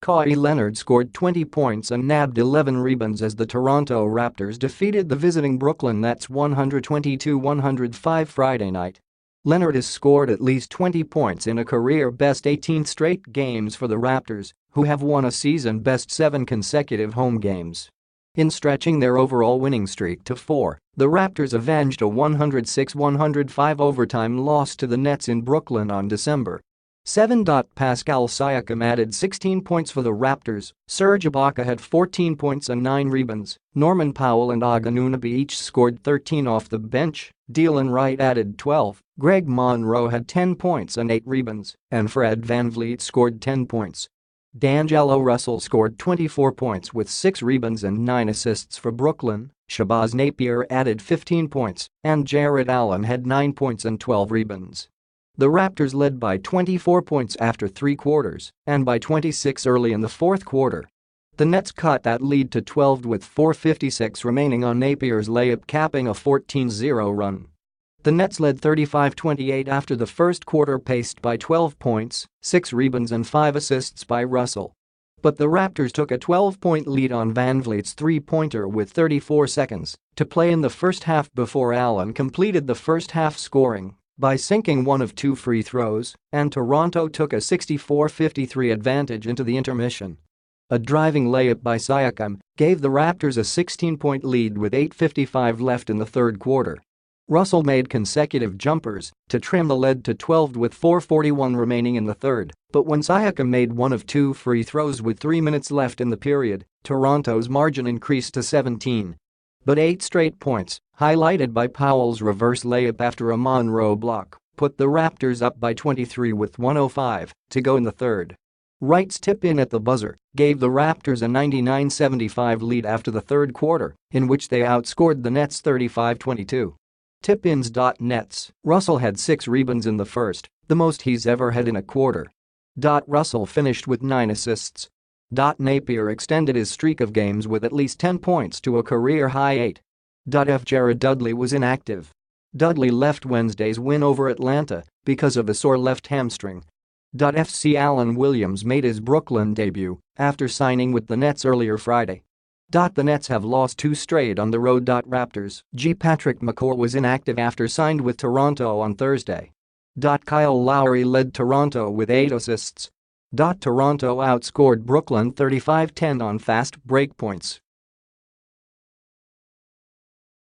Kawhi Leonard scored 20 points and nabbed 11 rebounds as the Toronto Raptors defeated the visiting Brooklyn Nets 122-105 Friday night. Leonard has scored at least 20 points in a career-best 18 straight games for the Raptors, who have won a season-best 7 consecutive home games. In stretching their overall winning streak to 4, the Raptors avenged a 106-105 overtime loss to the Nets in Brooklyn on December 7. Pascal Siakam added 16 points for the Raptors, Serge Ibaka had 14 points and 9 rebounds, Norman Powell and OG Anunoby each scored 13 off the bench, Delon Wright added 12, Greg Monroe had 10 points and 8 rebounds, and Fred VanVleet scored 10 points. D'Angelo Russell scored 24 points with 6 rebounds and 9 assists for Brooklyn, Shabazz Napier added 15 points, and Jarrett Allen had 9 points and 12 rebounds. The Raptors led by 24 points after 3 quarters and by 26 early in the fourth quarter. The Nets cut that lead to 12 with 4:56 remaining on Napier's layup, capping a 14-0 run. The Nets led 35-28 after the first quarter, paced by 12 points, 6 rebounds and 5 assists by Russell. But the Raptors took a 12-point lead on VanVleet's three-pointer with 34 seconds to play in the first half before Allen completed the first half scoring by sinking one of 2 free throws, and Toronto took a 64-53 advantage into the intermission. A driving layup by Siakam gave the Raptors a 16-point lead with 8:55 left in the third quarter. Russell made consecutive jumpers to trim the lead to 12 with 4:41 remaining in the third, but when Siakam made one of 2 free throws with 3 minutes left in the period, Toronto's margin increased to 17. But 8 straight points, highlighted by Powell's reverse layup after a Monroe block, put the Raptors up by 23 with 1:05 to go in the third. Wright's tip-in at the buzzer gave the Raptors a 99-75 lead after the third quarter, in which they outscored the Nets 35-22. Tip-ins. Nets. Russell had 6 rebounds in the first, the most he's ever had in a quarter. Russell finished with 9 assists. Napier extended his streak of games with at least 10 points to a career-high 8. Jared Dudley was inactive. Dudley left Wednesday's win over Atlanta because of a sore left hamstring. Allen Williams made his Brooklyn debut after signing with the Nets earlier Friday. The Nets have lost 2 straight on the road. Raptors. Patrick McCaw was inactive after signed with Toronto on Thursday. Kyle Lowry led Toronto with 8 assists. Toronto outscored Brooklyn 35-10 on fast break points